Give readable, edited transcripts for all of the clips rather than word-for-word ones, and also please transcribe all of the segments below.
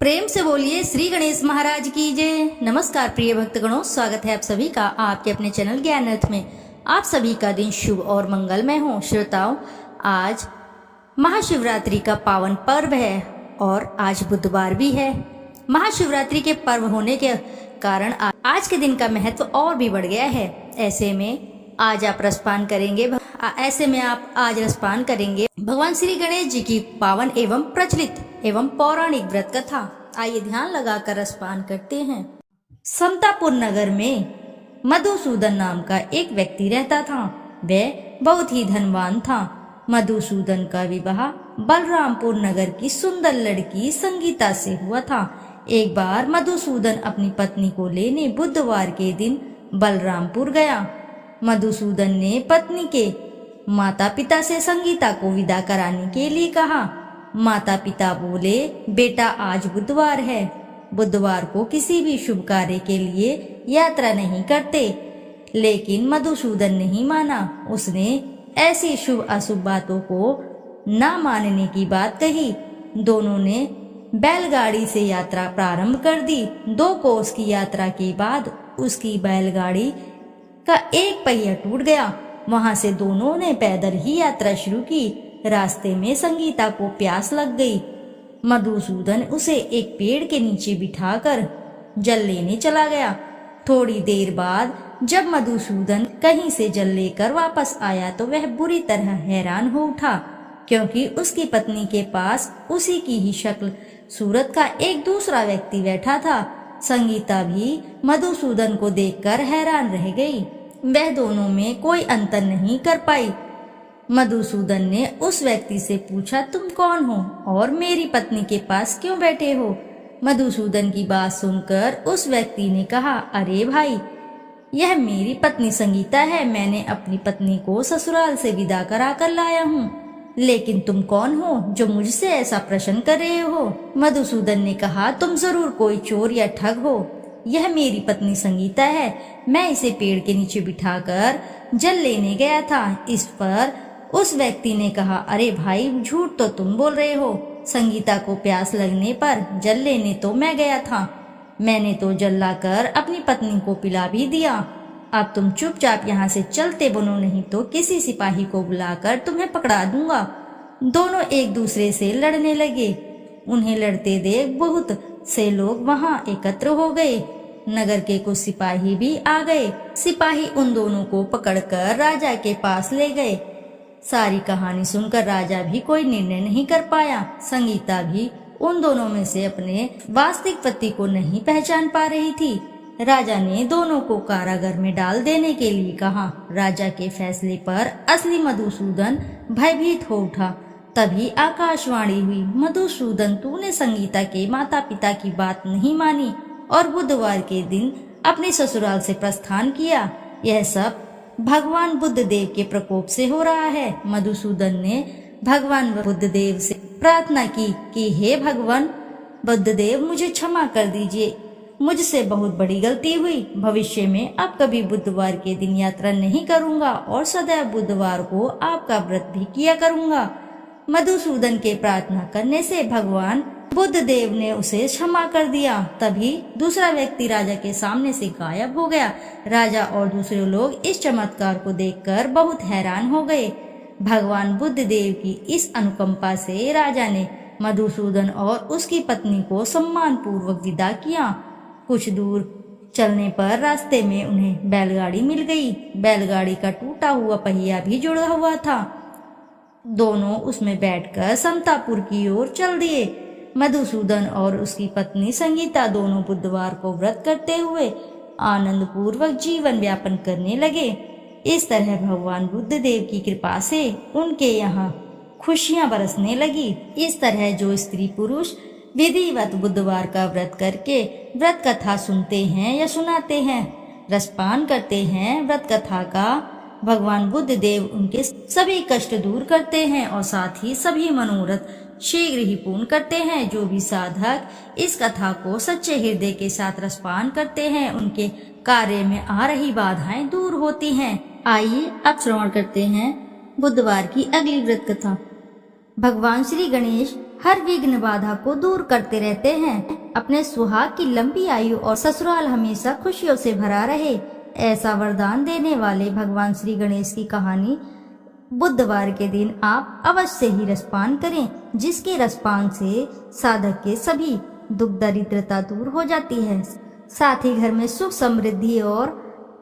प्रेम से बोलिए श्री गणेश महाराज की जय। नमस्कार प्रिय भक्तगणों, स्वागत है आप सभी का आपके अपने चैनल ज्ञान रथ में। आप सभी का दिन शुभ और मंगलमय हो। श्रोताओं, आज महाशिवरात्रि का पावन पर्व है और आज बुधवार भी है। महाशिवरात्रि के पर्व होने के कारण आज के दिन का महत्व और भी बढ़ गया है। ऐसे में आज आप रसपान करेंगे भगवान श्री गणेश जी की पावन एवं प्रचलित एवं पौराणिक व्रत कथा। आइए ध्यान लगाकर रसपान करते हैं। समतापुर नगर में मधुसूदन नाम का एक व्यक्ति रहता था। वह बहुत ही धनवान था। मधुसूदन का विवाह बलरामपुर नगर की सुंदर लड़की संगीता से हुआ था। एक बार मधुसूदन अपनी पत्नी को लेने बुधवार के दिन बलरामपुर गया। मधुसूदन ने पत्नी के माता पिता से संगीता को विदा कराने के लिए कहा। माता पिता बोले, बेटा आज बुधवार है, बुधवार को किसी भी शुभ कार्य के लिए यात्रा नहीं करते। लेकिन मधुसूदन नहीं माना। उसने ऐसी शुभ अशुभ बातों को ना मानने की बात कही। दोनों ने बैलगाड़ी से यात्रा प्रारंभ कर दी। 2 कोस की यात्रा के बाद उसकी बैलगाड़ी का एक पहिया टूट गया। वहां से दोनों ने पैदल ही यात्रा शुरू की। रास्ते में संगीता को प्यास लग गई। मधुसूदन उसे एक पेड़ के नीचे बिठाकर जल लेने चला गया। थोड़ी देर बाद जब मधुसूदन कहीं से जल लेकर वापस आया तो वह बुरी तरह हैरान हो उठा, क्योंकि उसकी पत्नी के पास उसी की ही शक्ल सूरत का एक दूसरा व्यक्ति बैठा था। संगीता भी मधुसूदन को देखकर हैरान रह गई। वह दोनों में कोई अंतर नहीं कर पाई। मधुसूदन ने उस व्यक्ति से पूछा, तुम कौन हो और मेरी पत्नी के पास क्यों बैठे हो? मधुसूदन की बात सुनकर उस व्यक्ति ने कहा, अरे भाई, यह मेरी पत्नी संगीता है। मैंने अपनी पत्नी को ससुराल से विदा करा कर लाया हूँ। लेकिन तुम कौन हो जो मुझसे ऐसा प्रश्न कर रहे हो? मधुसूदन ने कहा, तुम जरूर कोई चोर या ठग हो। यह मेरी पत्नी संगीता है। मैं इसे पेड़ के नीचे बिठाकर जल लेने गया था। इस पर उस व्यक्ति ने कहा, अरे भाई, झूठ तो तुम बोल रहे हो। संगीता को प्यास लगने पर जल लेने तो मैं गया था। मैंने तो जल लाकर अपनी पत्नी को पिला भी दिया। अब तुम चुपचाप यहाँ से चलते बनो, नहीं तो किसी सिपाही को बुलाकर तुम्हें पकड़ा दूंगा। दोनों एक दूसरे से लड़ने लगे। उन्हें लड़ते देख बहुत से लोग वहां एकत्र हो गए। नगर के कुछ सिपाही भी आ गए। सिपाही उन दोनों को पकड़कर राजा के पास ले गए। सारी कहानी सुनकर राजा भी कोई निर्णय नहीं कर पाया। संगीता भी उन दोनों में से अपने वास्तविक पति को नहीं पहचान पा रही थी। राजा ने दोनों को कारागार में डाल देने के लिए कहा। राजा के फैसले पर असली मधुसूदन भयभीत हो उठा। तभी आकाशवाणी हुई, मधुसूदन, तूने संगीता के माता पिता की बात नहीं मानी और बुधवार के दिन अपने ससुराल से प्रस्थान किया। यह सब भगवान बुद्ध देव के प्रकोप से हो रहा है। मधुसूदन ने भगवान बुद्ध देव से प्रार्थना की कि हे भगवान बुद्ध देव, मुझे क्षमा कर दीजिए। मुझसे बहुत बड़ी गलती हुई। भविष्य में अब कभी बुधवार के दिन यात्रा नहीं करूंगा और सदैव बुधवार को आपका व्रत भी किया करूंगा। मधुसूदन के प्रार्थना करने से भगवान बुद्ध देव ने उसे क्षमा कर दिया। तभी दूसरा व्यक्ति राजा के सामने से गायब हो गया। राजा और दूसरे लोग इस चमत्कार को देखकर बहुत हैरान हो गए। भगवान बुद्ध देव की इस अनुकंपा से राजा ने मधुसूदन और उसकी पत्नी को सम्मान पूर्वक विदा किया। कुछ दूर चलने पर रास्ते में उन्हें बैलगाड़ी मिल गई। बैलगाड़ी का टूटा हुआ पहिया भी जुड़ा हुआ था। दोनों उसमें बैठकर समतापुर की ओर चल दिए। मधुसूदन और उसकी पत्नी संगीता दोनों बुधवार को व्रत करते हुए आनंद पूर्वक जीवन व्यापन करने लगे। इस तरह भगवान बुद्ध देव की कृपा से उनके यहाँ खुशियां बरसने लगी। इस तरह जो स्त्री पुरुष विधिवत बुधवार का व्रत करके व्रत कथा सुनते हैं या सुनाते हैं, रसपान करते हैं व्रत कथा का, भगवान बुद्ध देव उनके सभी कष्ट दूर करते हैं और साथ ही सभी मनोरथ शीघ्र ही पूर्ण करते हैं। जो भी साधक इस कथा को सच्चे हृदय के साथ रसपान करते हैं, उनके कार्य में आ रही बाधाएं दूर होती हैं। आइए अब श्रवण करते हैं बुधवार की अगली व्रत कथा। भगवान श्री गणेश हर विघ्न बाधा को दूर करते रहते हैं। अपने सुहाग की लंबी आयु और ससुराल हमेशा खुशियों से भरा रहे, ऐसा वरदान देने वाले भगवान श्री गणेश की कहानी बुधवार के दिन आप अवश्य ही रसपान करें, जिसके रसपान से साधक के सभी दुख दरिद्रता दूर हो जाती है, साथ ही घर में सुख समृद्धि और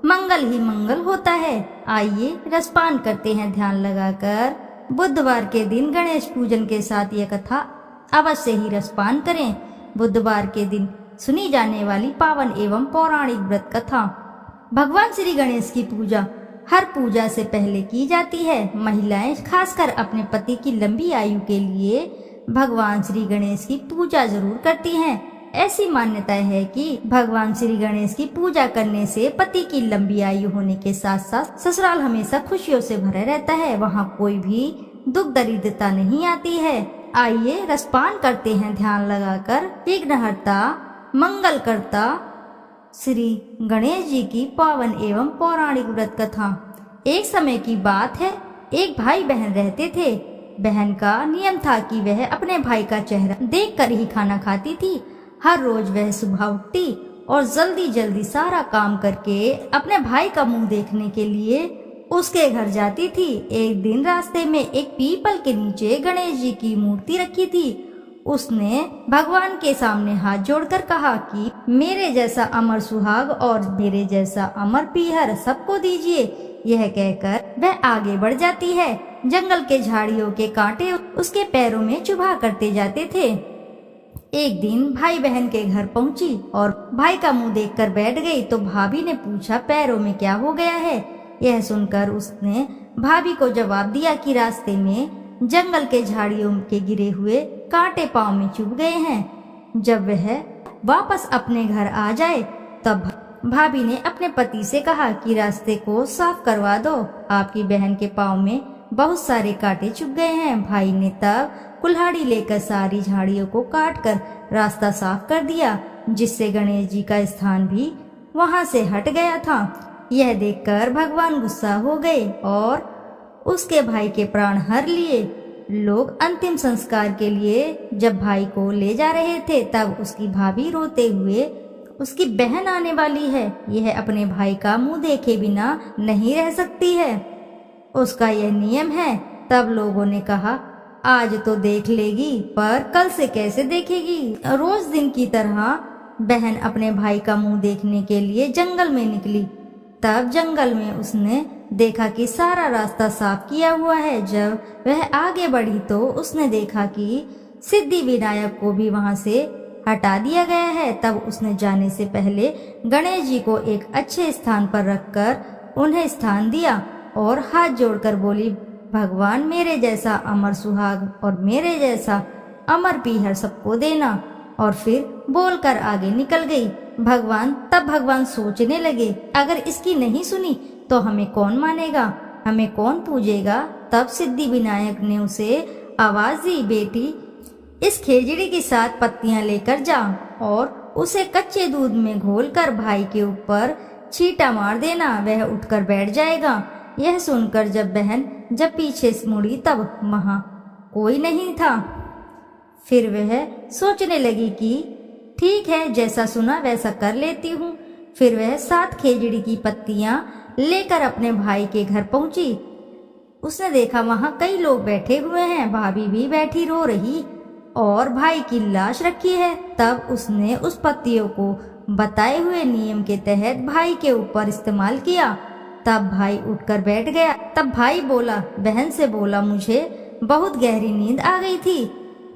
मंगल ही मंगल होता है। आइए रसपान करते हैं ध्यान लगाकर। बुधवार के दिन गणेश पूजन के साथ यह कथा अवश्य ही रसपान करें। बुधवार के दिन सुनी जाने वाली पावन एवं पौराणिक व्रत कथा। भगवान श्री गणेश की पूजा हर पूजा से पहले की जाती है। महिलाएं खासकर अपने पति की लंबी आयु के लिए भगवान श्री गणेश की पूजा जरूर करती हैं। ऐसी मान्यता है कि भगवान श्री गणेश की पूजा करने से पति की लंबी आयु होने के साथ साथ ससुराल हमेशा खुशियों से भरा रहता है, वहाँ कोई भी दुख दरिद्रता नहीं आती है। आइए रसपान करते हैं ध्यान लगाकर। विघ्नहर्ता मंगल करता श्री गणेश जी की पावन एवं पौराणिक व्रत कथा। एक समय की बात है, एक भाई बहन रहते थे। बहन का नियम था कि वह अपने भाई का चेहरा देखकर ही खाना खाती थी। हर रोज वह सुबह उठती और जल्दी जल्दी सारा काम करके अपने भाई का मुंह देखने के लिए उसके घर जाती थी। एक दिन रास्ते में एक पीपल के नीचे गणेश जी की मूर्ति रखी थी। उसने भगवान के सामने हाथ जोड़कर कहा कि मेरे जैसा अमर सुहाग और मेरे जैसा अमर पीहर सबको दीजिए। यह कहकर वह आगे बढ़ जाती है। जंगल के झाड़ियों के कांटे उसके पैरों में चुभा करते जाते थे। एक दिन भाई बहन के घर पहुंची और भाई का मुंह देखकर बैठ गई तो भाभी ने पूछा पैरों में क्या हो गया है। यह सुनकर उसने भाभी को जवाब दिया कि रास्ते में जंगल के झाड़ियों के गिरे हुए कांटे पांव में चुभ गए हैं। जब वह वापस अपने घर आ जाए तब भाभी ने अपने पति से कहा कि रास्ते को साफ करवा दो, आपकी बहन के पांव में बहुत सारे कांटे चुभ गए हैं। भाई ने तब कुल्हाड़ी लेकर सारी झाड़ियों को काटकर रास्ता साफ कर दिया, जिससे गणेश जी का स्थान भी वहां से हट गया था। यह देखकर भगवान गुस्सा हो गए और उसके भाई के प्राण हर लिए। लोग अंतिम संस्कार के लिए जब भाई को ले जा रहे थे तब उसकी भाभी रोते हुए उसकी बहन आने वाली है, यह अपने भाई का मुंह देखे बिना नहीं रह सकती है, उसका यह नियम है। तब लोगों ने कहा आज तो देख लेगी पर कल से कैसे देखेगी। रोज दिन की तरह बहन अपने भाई का मुंह देखने के लिए जंगल में निकली। तब जंगल में उसने देखा कि सारा रास्ता साफ किया हुआ है। जब वह आगे बढ़ी तो उसने देखा कि सिद्धि विनायक को भी वहां से हटा दिया गया है। तब उसने जाने से पहले गणेश जी को एक अच्छे स्थान पर रखकर उन्हें स्थान दिया और हाथ जोड़कर बोली, भगवान मेरे जैसा अमर सुहाग और मेरे जैसा अमर पीहर सबको देना। और फिर बोलकर आगे निकल गई। भगवान सोचने लगे, अगर इसकी नहीं सुनी तो हमें कौन मानेगा, हमें कौन पूजेगा। तब सिद्धि विनायक ने उसे आवाज दी, बेटी इस खेजड़ी के साथ पत्तियां लेकर जा और उसे कच्चे दूध में घोलकर भाई के ऊपर छींटा मार देना, वह उठकर बैठ जाएगा। यह सुनकर जब पीछे से मुड़ी तब वहां कोई नहीं था। फिर वह सोचने लगी कि ठीक है, जैसा सुना वैसा कर लेती हूँ। फिर वह 7 खेजड़ी की पत्तियां लेकर अपने भाई के घर पहुंची। उसने देखा वहां कई लोग बैठे हुए हैं, भाभी भी बैठी रो रही और भाई की लाश रखी है। तब उसने उस पत्तियों को बताए हुए नियम के तहत भाई के ऊपर इस्तेमाल किया। तब भाई उठकर बैठ गया। तब भाई बहन से बोला, मुझे बहुत गहरी नींद आ गई थी।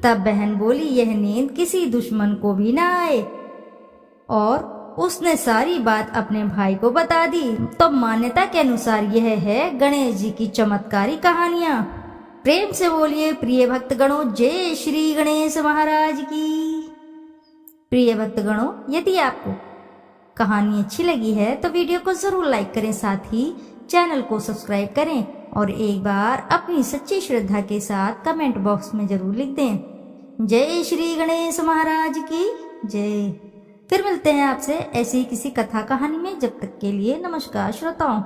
तब बहन बोली, यह नींद किसी दुश्मन को भी ना आए। और उसने सारी बात अपने भाई को बता दी। तो मान्यता के अनुसार यह है गणेश जी की चमत्कारी कहानियां। प्रेम से बोलिए प्रिय भक्तगणों, जय श्री गणेश महाराज की। प्रिय भक्तगणों, यदि आपको कहानी अच्छी लगी है तो वीडियो को जरूर लाइक करें, साथ ही चैनल को सब्सक्राइब करें और एक बार अपनी सच्ची श्रद्धा के साथ कमेंट बॉक्स में जरूर लिख दें, जय श्री गणेश महाराज की जय। फिर मिलते हैं आपसे ऐसी किसी कथा कहानी में। जब तक के लिए नमस्कार श्रोताओं।